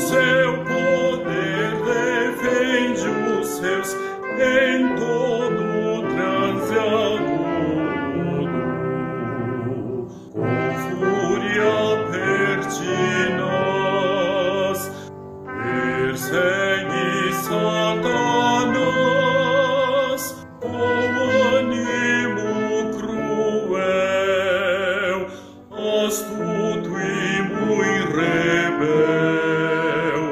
seu poder defende os seus em todo transe agudo. Com fúria pertinaz, persegue Satanás com ânimo cruel, astuto e muito rebel,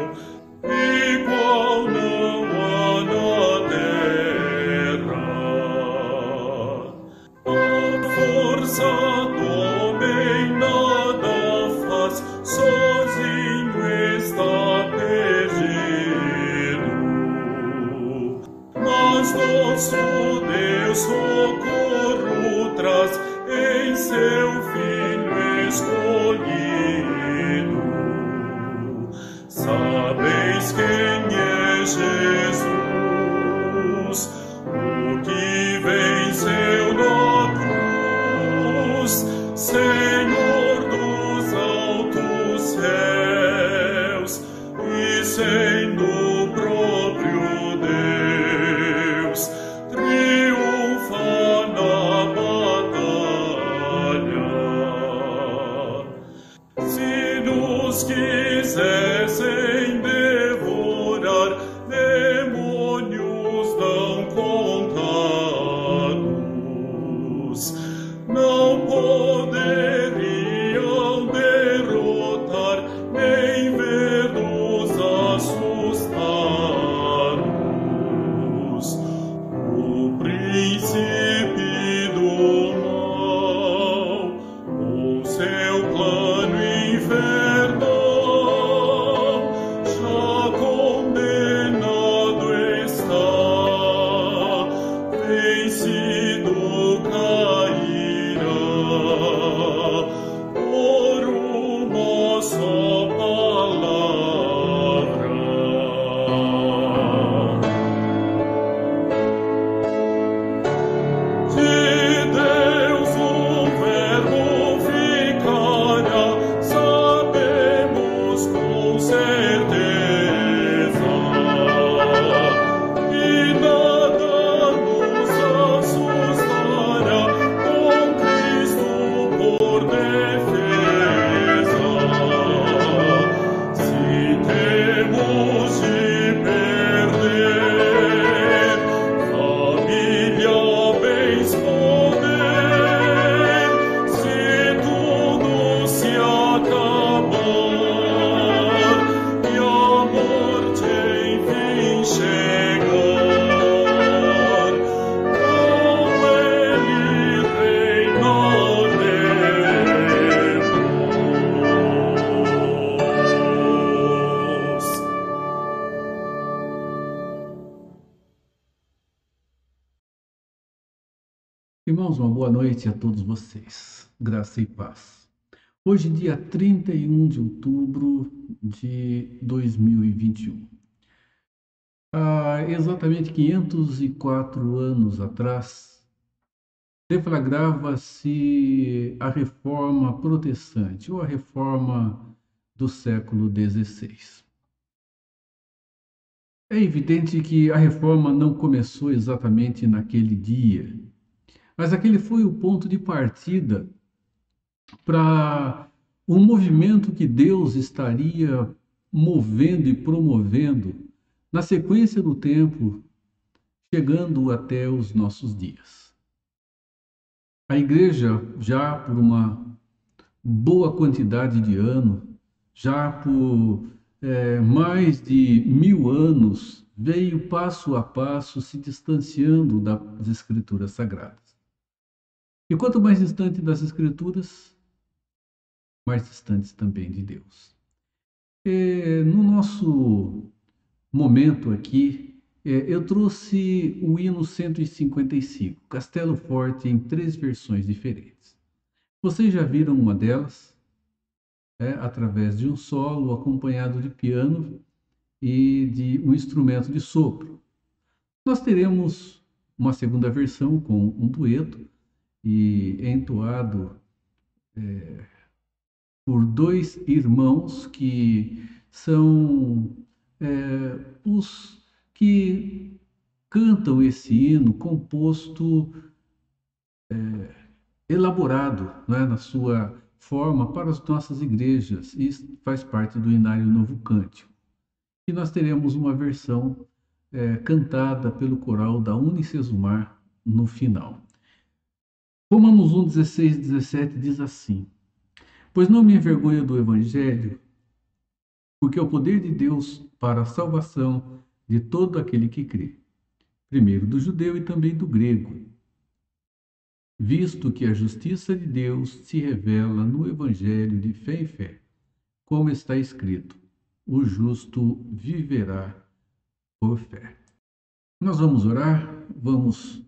igual não há na terra. A força do homem nada faz, sozinho está perdido. Mas nosso Deus socorro traz em seu Filho escolhido. Sabeis quem é Jesus, o que venceu na cruz, Senhor dos altos céus, e sendo o próprio Deus, triunfa na batalha. Se nos quisessem devorar, demônios não contados não poderiam derrotar, nem ver-nos assustados. O príncipe do mal, com seu plano infernal, já condenado está, vencido cairá por uma só palavra. De Deus o Verbo ficará, sabemos com certeza, e nada nos assustará, com Cristo por defesa. Se temos de perder família, bens, poder, se tudo se acabar e a morte enfim chegar, com Ele reinaremos. Irmãos, uma boa noite a todos vocês. Graça e paz. Hoje, dia 31 de outubro de 2021. Há exatamente 504 anos atrás, deflagrava-se a Reforma Protestante, ou a Reforma do século XVI. É evidente que a Reforma não começou exatamente naquele dia, mas aquele foi o ponto de partida para um movimento que Deus estaria movendo e promovendo na sequência do tempo, chegando até os nossos dias. A igreja, já por uma boa quantidade de anos, já por mais de 1000 anos, veio passo a passo se distanciando das Escrituras Sagradas. E quanto mais distante das Escrituras, mais distantes também de Deus. No nosso momento aqui, eu trouxe o hino 155, Castelo Forte, em 3 versões diferentes. Vocês já viram uma delas, através de um solo acompanhado de piano e de um instrumento de sopro. Nós teremos uma segunda versão com um dueto e entoado por 2 irmãos que são os que cantam esse hino composto, elaborado, né, na sua forma para as nossas igrejas, e faz parte do Inário Novo Cântico. E nós teremos uma versão cantada pelo coral da Unicesumar no final. Romanos 1, 16 e 17 diz assim: Pois não me envergonho do Evangelho, porque é o poder de Deus para a salvação de todo aquele que crê, primeiro do judeu e também do grego, visto que a justiça de Deus se revela no Evangelho de fé em fé, como está escrito: o justo viverá por fé. Nós vamos orar, vamos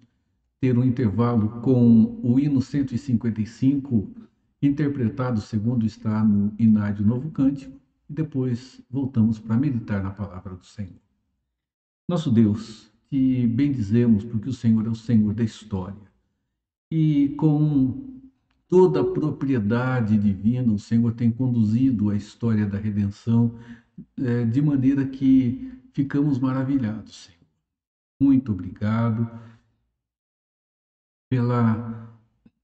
ter um intervalo com o hino 155, interpretado segundo está no Inário Novo Cântico, e depois voltamos para meditar na palavra do Senhor. Nosso Deus, te bendizemos porque o Senhor é o Senhor da história. E com toda a propriedade divina, o Senhor tem conduzido a história da redenção de maneira que ficamos maravilhados, Senhor. Muito obrigado pela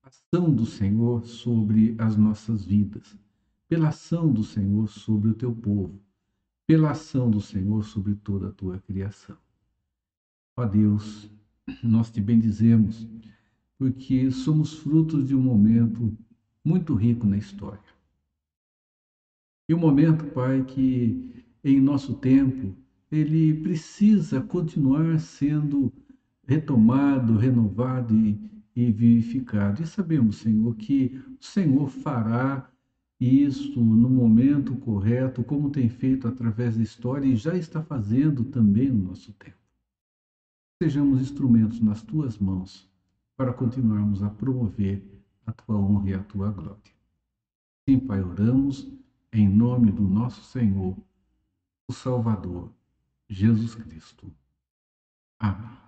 ação do Senhor sobre as nossas vidas, pela ação do Senhor sobre o teu povo, pela ação do Senhor sobre toda a tua criação. Ó Deus, nós te bendizemos porque somos frutos de um momento muito rico na história. E um momento, Pai, que em nosso tempo ele precisa continuar sendo retomado, renovado e vivificado. E sabemos, Senhor, que o Senhor fará isso no momento correto, como tem feito através da história e já está fazendo também no nosso tempo. Sejamos instrumentos nas tuas mãos para continuarmos a promover a tua honra e a tua glória. Sim, Pai, oramos em nome do nosso Senhor, o Salvador, Jesus Cristo. Amém.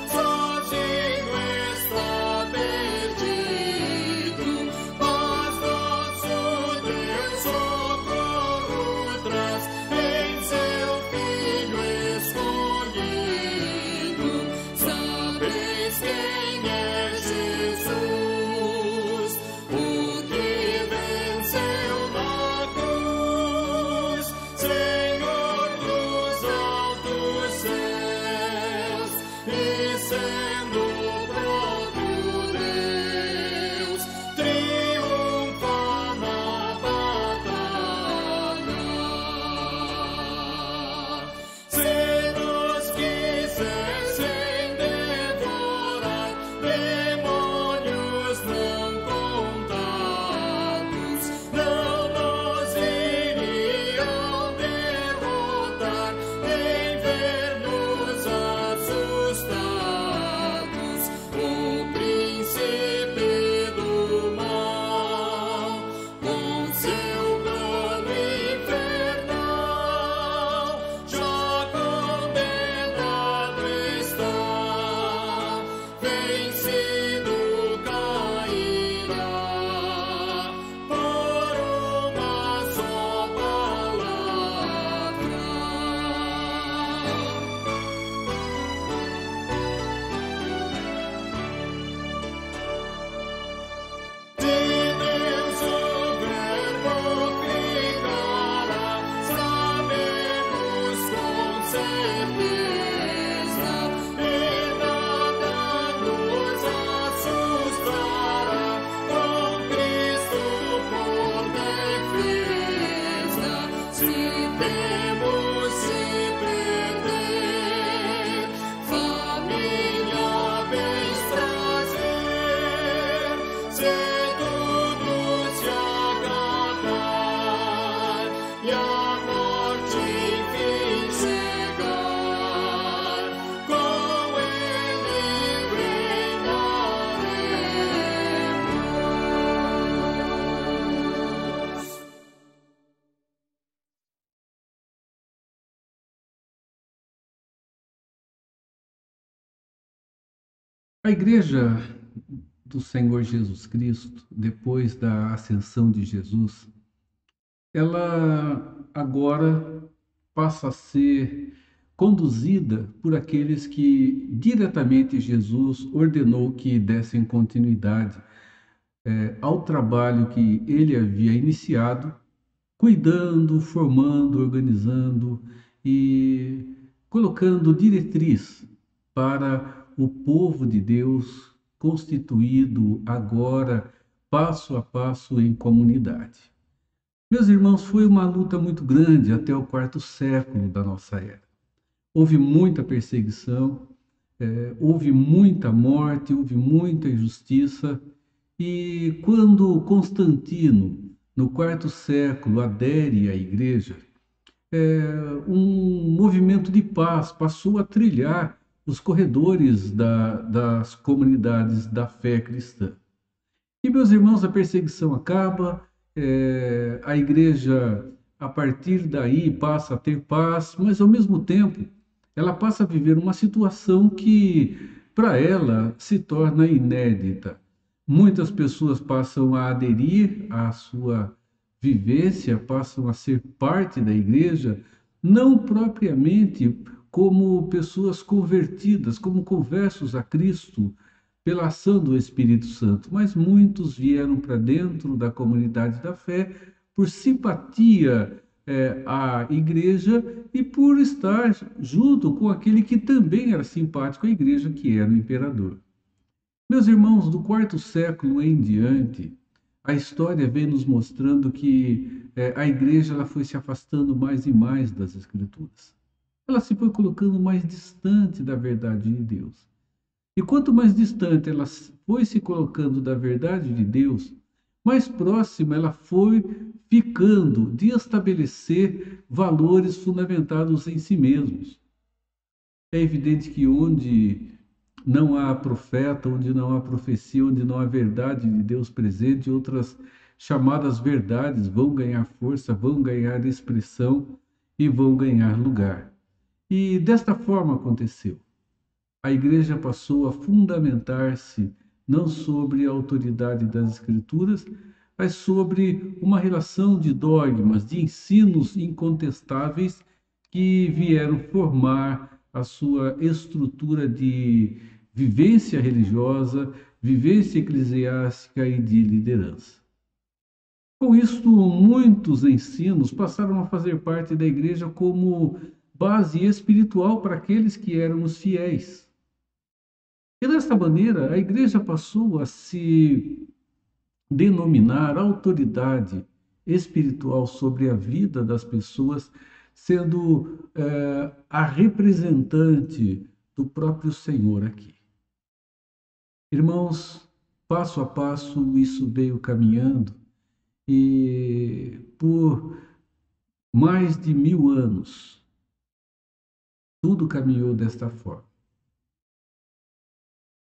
Sozinho está perdido. se tudo se acabar e a morte enfim chegar, com ele reinaremos. A igreja do Senhor Jesus Cristo, depois da ascensão de Jesus, ela agora passa a ser conduzida por aqueles que diretamente Jesus ordenou que dessem continuidade ao trabalho que ele havia iniciado, cuidando, formando, organizando e colocando diretriz para o povo de Deus constituído agora passo a passo em comunidade. Meus irmãos, foi uma luta muito grande até o quarto século da nossa era. Houve muita perseguição, houve muita morte, houve muita injustiça, e quando Constantino, no quarto século, adere à igreja, um movimento de paz passou a trilhar os corredores das comunidades da fé cristã. E, meus irmãos, a perseguição acaba, a igreja, a partir daí, passa a ter paz, mas, ao mesmo tempo, ela passa a viver uma situação que, para ela, se torna inédita. Muitas pessoas passam a aderir à sua vivência, passam a ser parte da igreja, não propriamente como pessoas convertidas, como conversos a Cristo pela ação do Espírito Santo, mas muitos vieram para dentro da comunidade da fé por simpatia à igreja e por estar junto com aquele que também era simpático à igreja, que era o imperador. Meus irmãos, do quarto século em diante, a história vem nos mostrando que a igreja ela foi se afastando mais e mais das Escrituras. Ela se foi colocando mais distante da verdade de Deus. E quanto mais distante ela foi se colocando da verdade de Deus, mais próxima ela foi ficando de estabelecer valores fundamentados em si mesmos. É evidente que onde não há profeta, onde não há profecia, onde não há verdade de Deus presente, outras chamadas verdades vão ganhar força, vão ganhar expressão e vão ganhar lugar. E desta forma aconteceu. A igreja passou a fundamentar-se não sobre a autoridade das Escrituras, mas sobre uma relação de dogmas, de ensinos incontestáveis que vieram formar a sua estrutura de vivência religiosa, vivência eclesiástica e de liderança. Com isto, muitos ensinos passaram a fazer parte da igreja como base espiritual para aqueles que eram os fiéis. E desta maneira, a igreja passou a se denominar autoridade espiritual sobre a vida das pessoas, sendo a representante do próprio Senhor aqui. Irmãos, passo a passo isso veio caminhando e por mais de 1000 anos tudo caminhou desta forma.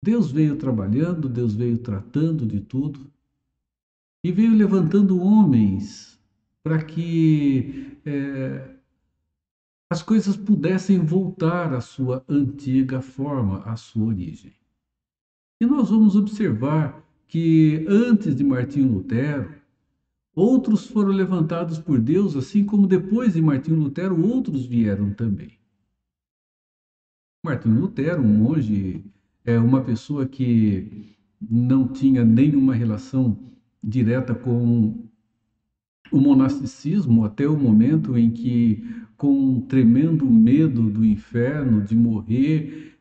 Deus veio trabalhando, Deus veio tratando de tudo e veio levantando homens para que as coisas pudessem voltar à sua antiga forma, à sua origem. E nós vamos observar que antes de Martinho Lutero, outros foram levantados por Deus, assim como depois de Martinho Lutero, outros vieram também. Martinho Lutero, um monge, é uma pessoa que não tinha nenhuma relação direta com o monasticismo, até o momento em que, com um tremendo medo do inferno, de morrer,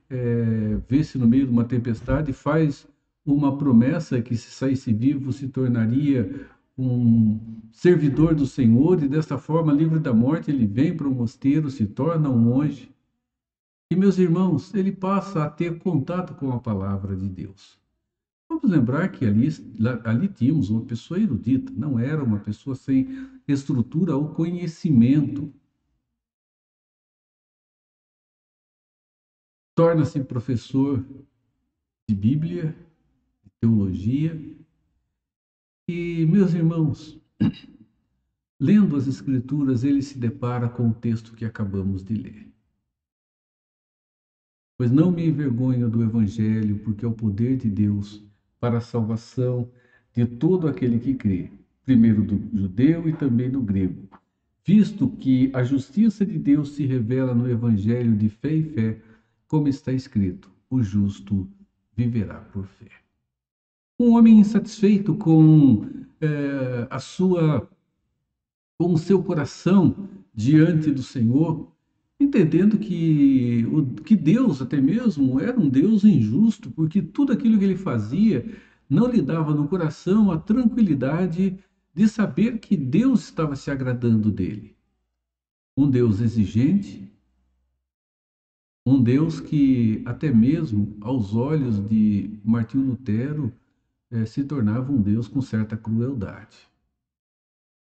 vê-se no meio de uma tempestade, faz uma promessa que, se saísse vivo, se tornaria um servidor do Senhor, e desta forma, livre da morte, ele vem para o mosteiro, se torna um monge. E, meus irmãos, ele passa a ter contato com a palavra de Deus. Vamos lembrar que ali tínhamos uma pessoa erudita, não era uma pessoa sem estrutura ou conhecimento. Torna-se professor de Bíblia, de teologia, e, meus irmãos, lendo as Escrituras, ele se depara com o texto que acabamos de ler. Pois não me envergonho do Evangelho, porque é o poder de Deus para a salvação de todo aquele que crê, primeiro do judeu e também do grego, visto que a justiça de Deus se revela no Evangelho de fé em fé, como está escrito: o justo viverá por fé. Um homem insatisfeito com com o seu coração diante do Senhor, entendendo que Deus até mesmo era um Deus injusto, porque tudo aquilo que ele fazia não lhe dava no coração a tranquilidade de saber que Deus estava se agradando dele. Um Deus exigente, um Deus que até mesmo aos olhos de Martinho Lutero se tornava um Deus com certa crueldade.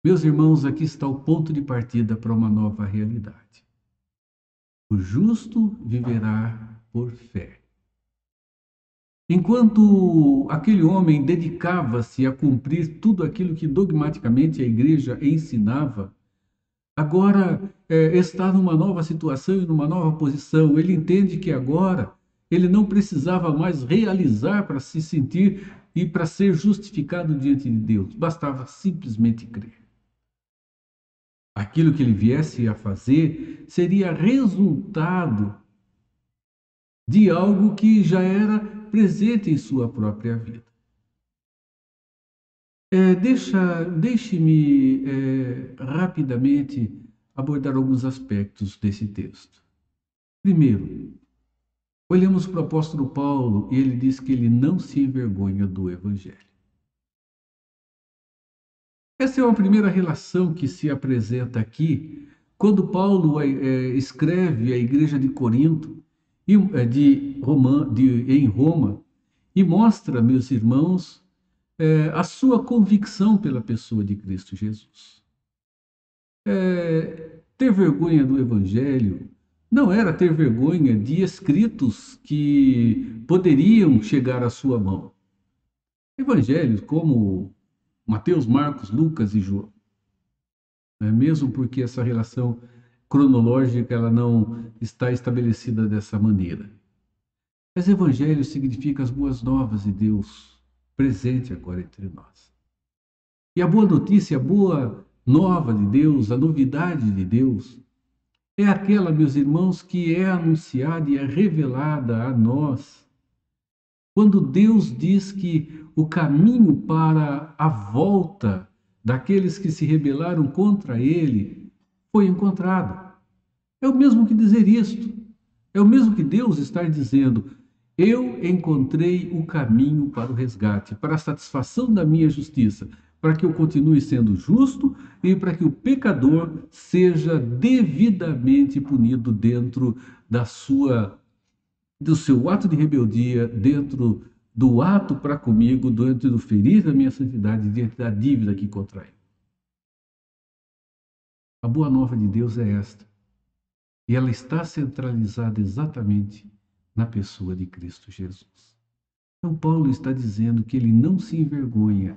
Meus irmãos, aqui está o ponto de partida para uma nova realidade. O justo viverá por fé. Enquanto aquele homem dedicava-se a cumprir tudo aquilo que dogmaticamente a igreja ensinava, agora está numa nova situação e numa nova posição. Ele entende que agora ele não precisava mais realizar para se sentir e para ser justificado diante de Deus, bastava simplesmente crer. Aquilo que ele viesse a fazer seria resultado de algo que já era presente em sua própria vida. Deixe-me rapidamente abordar alguns aspectos desse texto. Primeiro, olhamos para o apóstolo Paulo e ele diz que ele não se envergonha do Evangelho. Essa é uma primeira relação que se apresenta aqui quando Paulo escreve à igreja de Corinto, em Roma, e mostra, meus irmãos, a sua convicção pela pessoa de Cristo Jesus. Ter vergonha do Evangelho não era ter vergonha de escritos que poderiam chegar à sua mão. Evangelhos como Mateus, Marcos, Lucas e João. Mesmo porque essa relação cronológica ela não está estabelecida dessa maneira. Mas Evangelho significa as boas novas de Deus presente agora entre nós. E a boa notícia, a boa nova de Deus, a novidade de Deus, é aquela, meus irmãos, que é anunciada e é revelada a nós quando Deus diz que o caminho para a volta daqueles que se rebelaram contra ele foi encontrado. É o mesmo que dizer isto. É o mesmo que Deus estar dizendo: eu encontrei o caminho para o resgate, para a satisfação da minha justiça, para que eu continue sendo justo e para que o pecador seja devidamente punido dentro do seu ato de rebeldia, dentro do ato para comigo, dentro do ferir da minha santidade, diante da dívida que contrai. A boa nova de Deus é esta. E ela está centralizada exatamente na pessoa de Cristo Jesus. Então, Paulo está dizendo que ele não se envergonha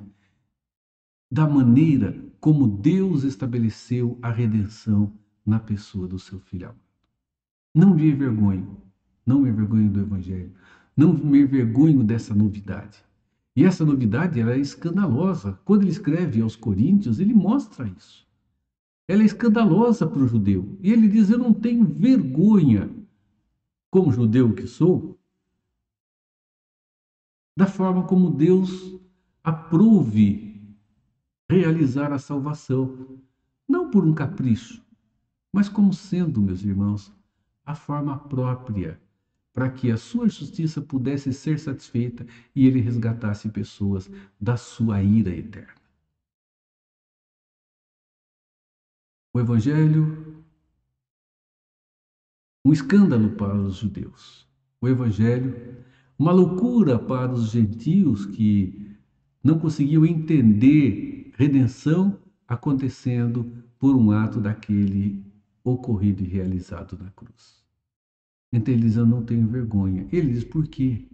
da maneira como Deus estabeleceu a redenção na pessoa do seu Filho amado. Não me envergonho, não me envergonho do Evangelho, não me envergonho dessa novidade. E essa novidade ela é escandalosa. Quando ele escreve aos Coríntios, ele mostra isso. Ela é escandalosa para o judeu. E ele diz: eu não tenho vergonha, como judeu que sou, da forma como Deus aprove realizar a salvação. Não por um capricho, mas como sendo, meus irmãos, a forma própria para que a sua justiça pudesse ser satisfeita e ele resgatasse pessoas da sua ira eterna. O Evangelho, um escândalo para os judeus. O Evangelho, uma loucura para os gentios que não conseguiam entender redenção acontecendo por um ato daquele ocorrido e realizado na cruz. Então ele diz, eu não tenho vergonha. Ele diz, por quê?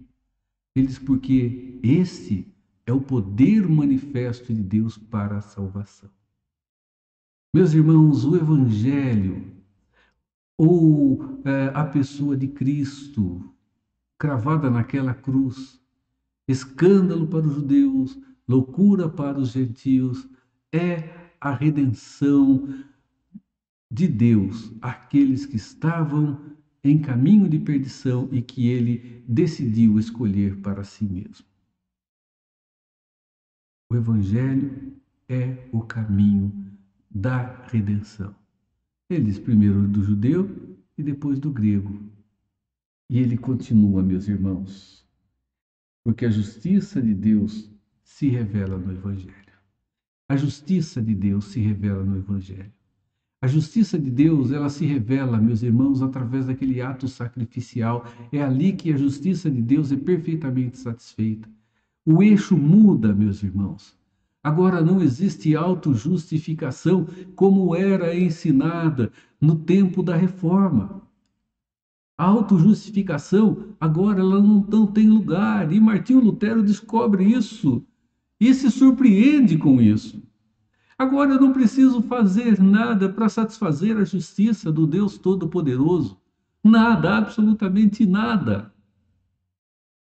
Ele diz, porque esse é o poder manifesto de Deus para a salvação. Meus irmãos, o Evangelho, ou a pessoa de Cristo, cravada naquela cruz, escândalo para os judeus, loucura para os gentios, é a redenção de Deus, aqueles que estavam em caminho de perdição e que ele decidiu escolher para si mesmo. O Evangelho é o caminho da redenção. Ele diz primeiro do judeu e depois do grego. E ele continua, meus irmãos, porque a justiça de Deus se revela no Evangelho. A justiça de Deus se revela no Evangelho. A justiça de Deus, ela se revela, meus irmãos, através daquele ato sacrificial. É ali que a justiça de Deus é perfeitamente satisfeita. O eixo muda, meus irmãos. Agora não existe autojustificação como era ensinada no tempo da reforma. A autojustificação agora ela não tem lugar. E Martinho Lutero descobre isso e se surpreende com isso. Agora eu não preciso fazer nada para satisfazer a justiça do Deus Todo-Poderoso. Nada, absolutamente nada.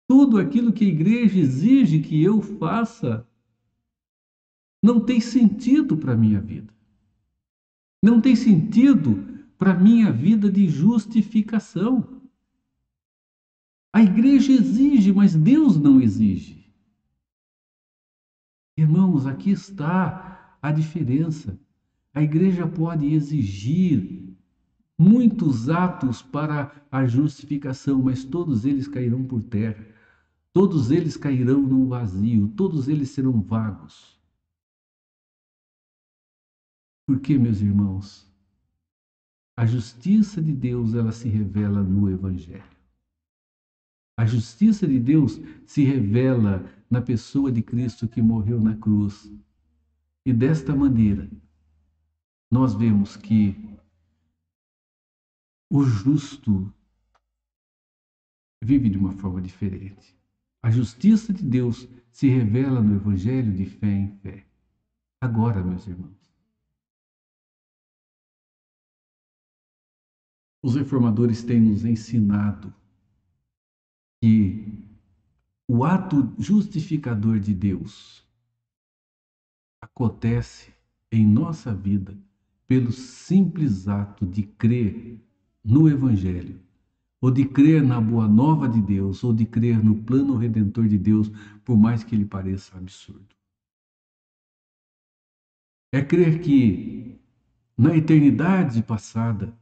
Tudo aquilo que a igreja exige que eu faça não tem sentido para a minha vida. Não tem sentido para a minha vida de justificação. A igreja exige, mas Deus não exige. Irmãos, aqui está a diferença. A igreja pode exigir muitos atos para a justificação, mas todos eles cairão por terra. Todos eles cairão no vazio, todos eles serão vagos. Por quê, meus irmãos? A justiça de Deus, ela se revela no Evangelho. A justiça de Deus se revela na pessoa de Cristo que morreu na cruz. E desta maneira, nós vemos que o justo vive de uma forma diferente. A justiça de Deus se revela no Evangelho de fé em fé. Agora, meus irmãos, os reformadores têm nos ensinado que o ato justificador de Deus acontece em nossa vida pelo simples ato de crer no Evangelho, ou de crer na boa nova de Deus, ou de crer no plano redentor de Deus, por mais que ele pareça absurdo. É crer que na eternidade passada,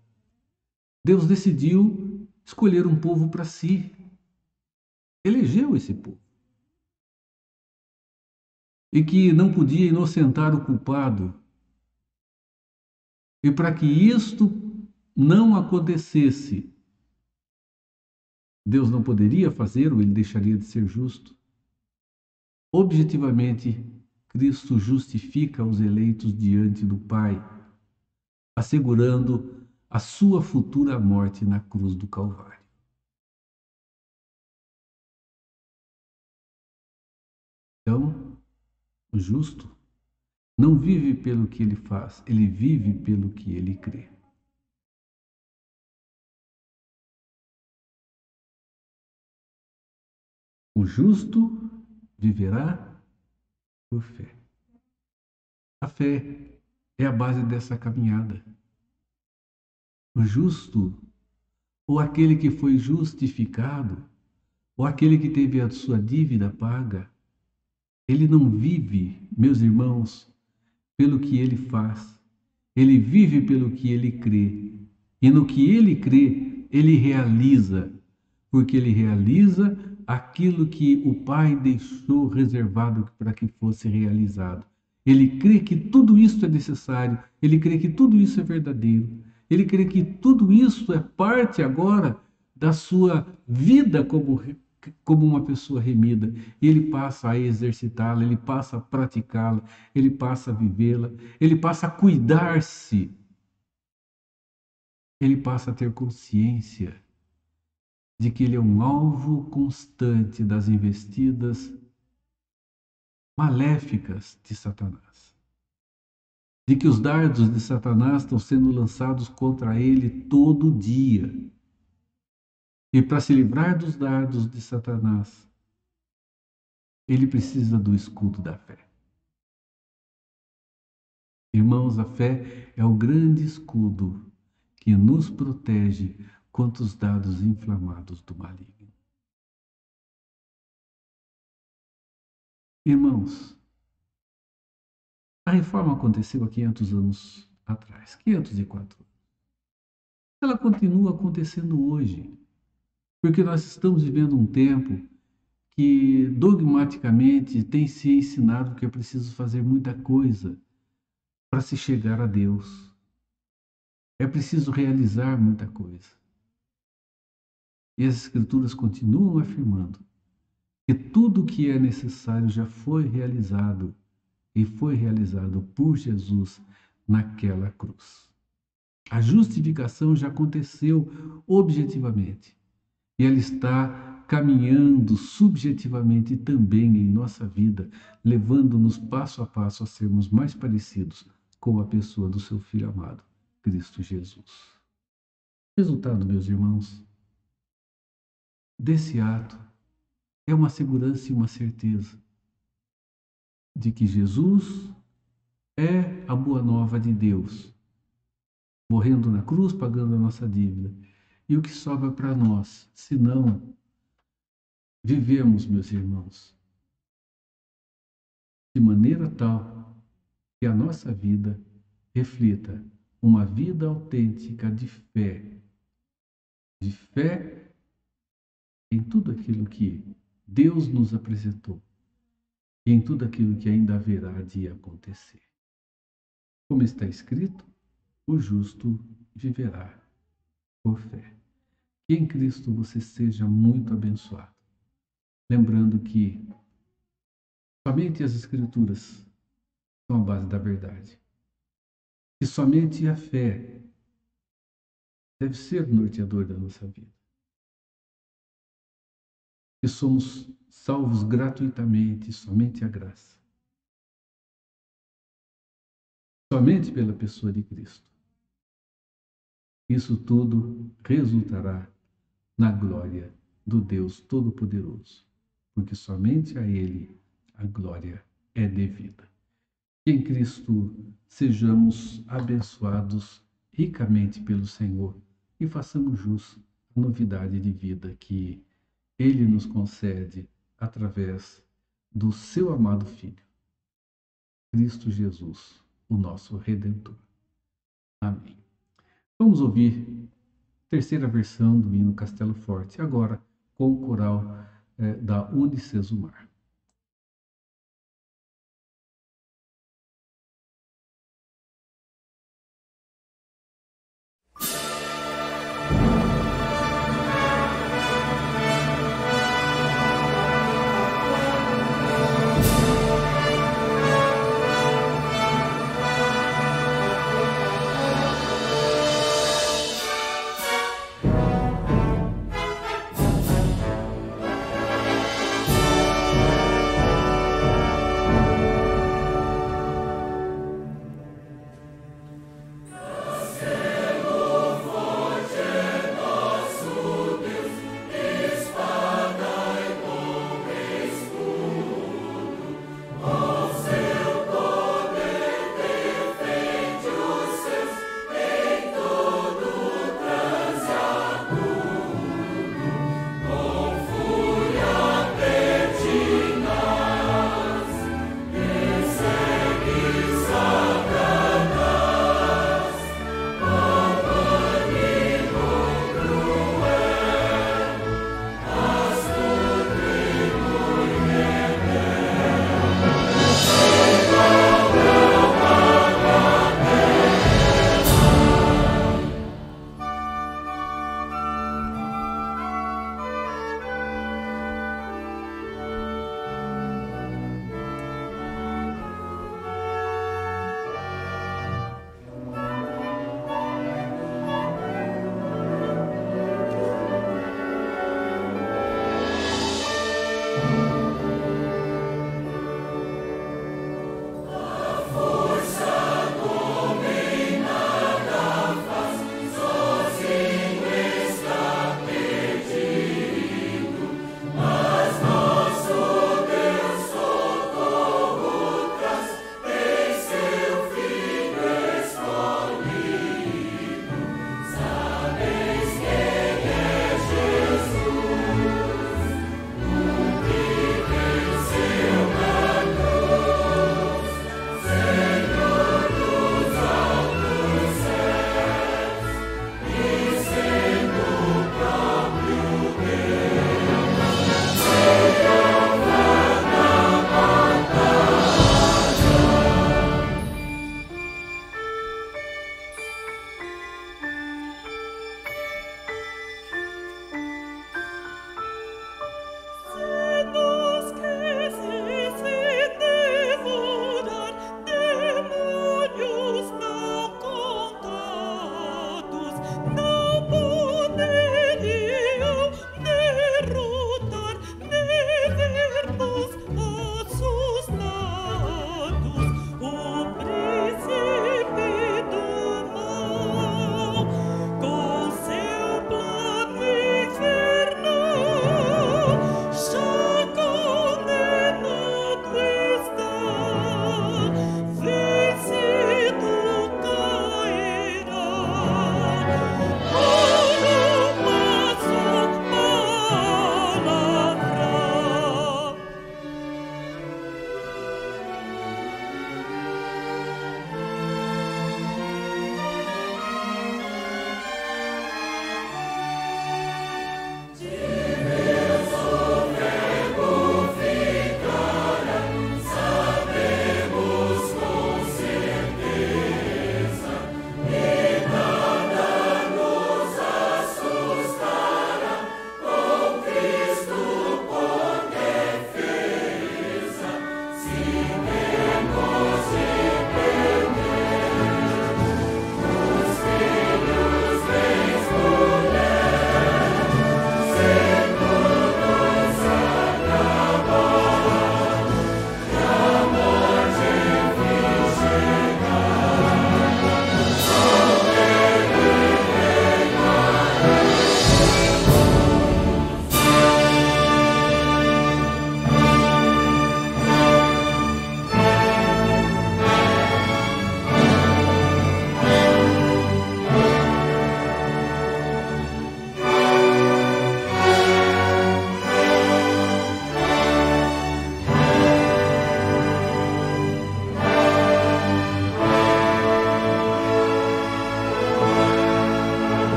Deus decidiu escolher um povo para si. Elegeu esse povo. E que não podia inocentar o culpado. E para que isto não acontecesse, Deus não poderia fazer ou ele deixaria de ser justo. Objetivamente, Cristo justifica os eleitos diante do Pai, assegurando a sua futura morte na cruz do Calvário. Então, o justo não vive pelo que ele faz, ele vive pelo que ele crê. O justo viverá por fé. A fé é a base dessa caminhada. O justo, ou aquele que foi justificado, ou aquele que teve a sua dívida paga, ele não vive, meus irmãos, pelo que ele faz. Ele vive pelo que ele crê. E no que ele crê, ele realiza, porque ele realiza aquilo que o Pai deixou reservado para que fosse realizado. Ele crê que tudo isso é necessário, ele crê que tudo isso é verdadeiro, ele crê que tudo isso é parte agora da sua vida como como uma pessoa remida, e ele passa a exercitá-la, ele passa a praticá-la, ele passa a vivê-la, ele passa a cuidar-se, ele passa a ter consciência de que ele é um alvo constante das investidas maléficas de Satanás. De que os dardos de Satanás estão sendo lançados contra ele todo dia. E para se livrar dos dardos de Satanás, ele precisa do escudo da fé. Irmãos, a fé é o grande escudo que nos protege contra os dardos inflamados do maligno. Irmãos, a reforma aconteceu há 500 anos atrás, 504 anos. Ela continua acontecendo hoje, porque nós estamos vivendo um tempo que dogmaticamente tem se ensinado que é preciso fazer muita coisa para se chegar a Deus. É preciso realizar muita coisa. E as Escrituras continuam afirmando que tudo o que é necessário já foi realizado e foi realizado por Jesus naquela cruz. A justificação já aconteceu objetivamente e ela está caminhando subjetivamente também em nossa vida, levando-nos passo a passo a sermos mais parecidos com a pessoa do seu Filho amado, Cristo Jesus. Resultado, meus irmãos, desse ato é uma segurança e uma certeza de que Jesus é a boa nova de Deus, morrendo na cruz, pagando a nossa dívida. E o que sobra para nós, se não vivemos, meus irmãos, de maneira tal que a nossa vida reflita uma vida autêntica de fé em tudo aquilo que Deus nos apresentou e em tudo aquilo que ainda haverá de acontecer. Como está escrito, o justo viverá por fé. Que em Cristo você seja muito abençoado. Lembrando que somente as Escrituras são a base da verdade. E somente a fé deve ser o norteador da nossa vida. Que somos salvos gratuitamente, somente a graça. Somente pela pessoa de Cristo. Isso tudo resultará na glória do Deus Todo-Poderoso, porque somente a Ele a glória é devida. Que em Cristo sejamos abençoados ricamente pelo Senhor e façamos jus à novidade de vida que Ele nos concede através do seu amado Filho, Cristo Jesus, o nosso Redentor. Amém. Vamos ouvir a terceira versão do hino Castelo Forte, agora com o coral da Unicesumar.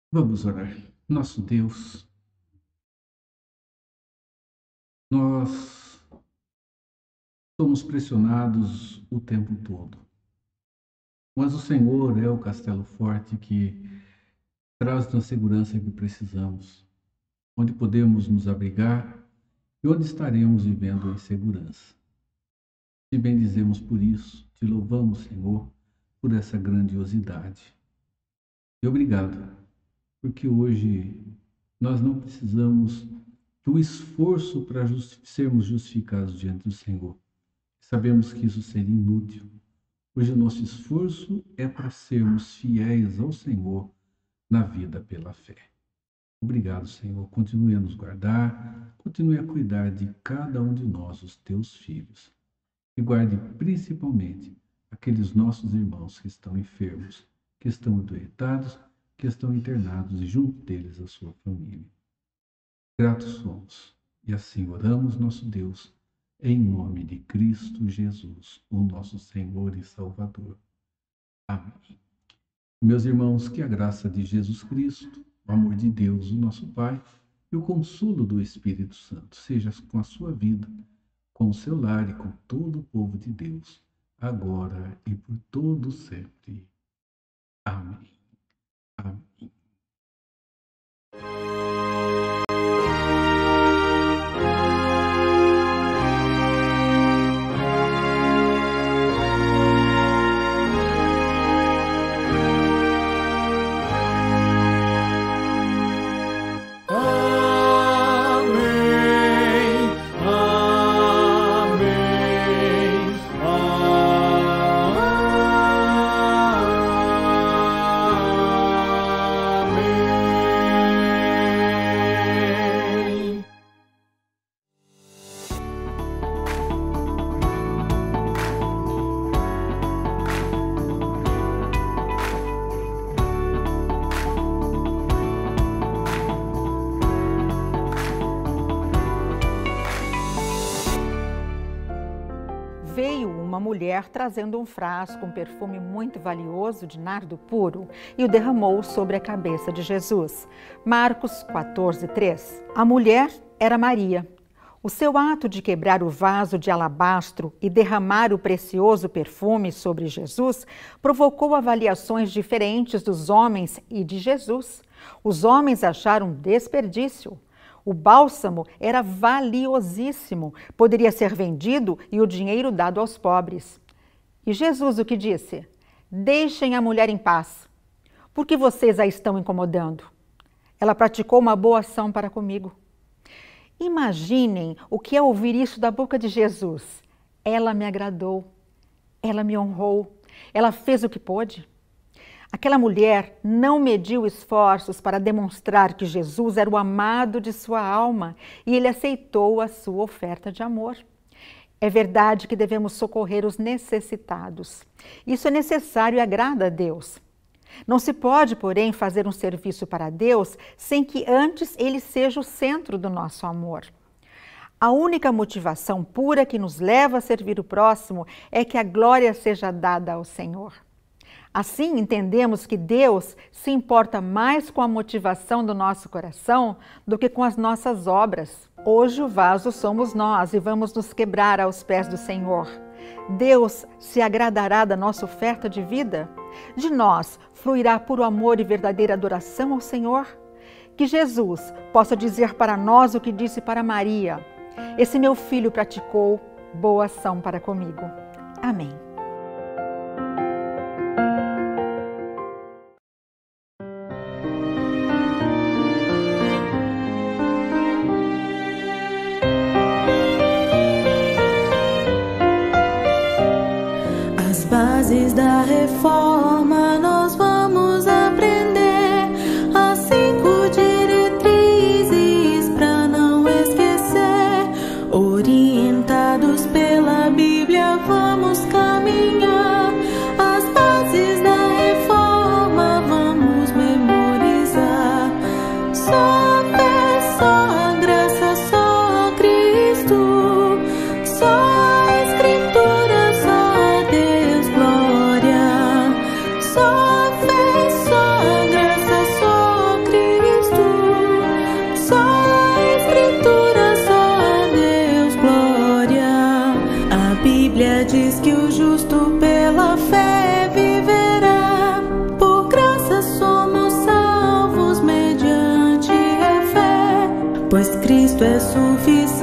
Vamos orar. Nosso Deus, nós somos pressionados o tempo todo, mas o Senhor é o castelo forte que traz a segurança que precisamos, onde podemos nos abrigar e onde estaremos vivendo em segurança. Te bendizemos por isso, te louvamos, Senhor, por essa grandiosidade. E obrigado, porque hoje nós não precisamos do esforço para sermos justificados diante do Senhor. Sabemos que isso seria inútil. Hoje o nosso esforço é para sermos fiéis ao Senhor na vida pela fé. Obrigado, Senhor. Continue a nos guardar, continue a cuidar de cada um de nós, os teus filhos. E guarde principalmente aqueles nossos irmãos que estão enfermos, que estão adoentados, que estão internados e junto deles a sua família. Gratos somos e assim oramos, nosso Deus, em nome de Cristo Jesus, o nosso Senhor e Salvador. Amém. Meus irmãos, que a graça de Jesus Cristo, o amor de Deus, o nosso Pai, e o consolo do Espírito Santo seja com a sua vida, com o seu lar e com todo o povo de Deus, agora e por todo sempre. Amém. Amém. Veio uma mulher trazendo um frasco, um perfume muito valioso de nardo puro, e o derramou sobre a cabeça de Jesus. Marcos 14:3. A mulher era Maria. O seu ato de quebrar o vaso de alabastro e derramar o precioso perfume sobre Jesus provocou avaliações diferentes dos homens e de Jesus. Os homens acharam desperdício. O bálsamo era valiosíssimo, poderia ser vendido e o dinheiro dado aos pobres. E Jesus o que disse? Deixem a mulher em paz. Por que vocês a estão incomodando? Ela praticou uma boa ação para comigo. Imaginem o que é ouvir isso da boca de Jesus. Ela me agradou, ela me honrou, ela fez o que pôde. Aquela mulher não mediu esforços para demonstrar que Jesus era o amado de sua alma e ele aceitou a sua oferta de amor. É verdade que devemos socorrer os necessitados. Isso é necessário e agrada a Deus. Não se pode, porém, fazer um serviço para Deus sem que antes ele seja o centro do nosso amor. A única motivação pura que nos leva a servir o próximo é que a glória seja dada ao Senhor. Assim, entendemos que Deus se importa mais com a motivação do nosso coração do que com as nossas obras. Hoje o vaso somos nós e vamos nos quebrar aos pés do Senhor. Deus se agradará da nossa oferta de vida? De nós fluirá puro amor e verdadeira adoração ao Senhor? Que Jesus possa dizer para nós o que disse para Maria: esse meu filho praticou boa ação para comigo. Amém. Bases da reforma nós vamos aprender as 5 diretrizes para não esquecer. Orientados pela Bíblia vamos caminhar. As bases da reforma vamos memorizar. Só fé, só graça, só Cristo, só Escritura, só Deus, glória. Só Cristo é suficiente.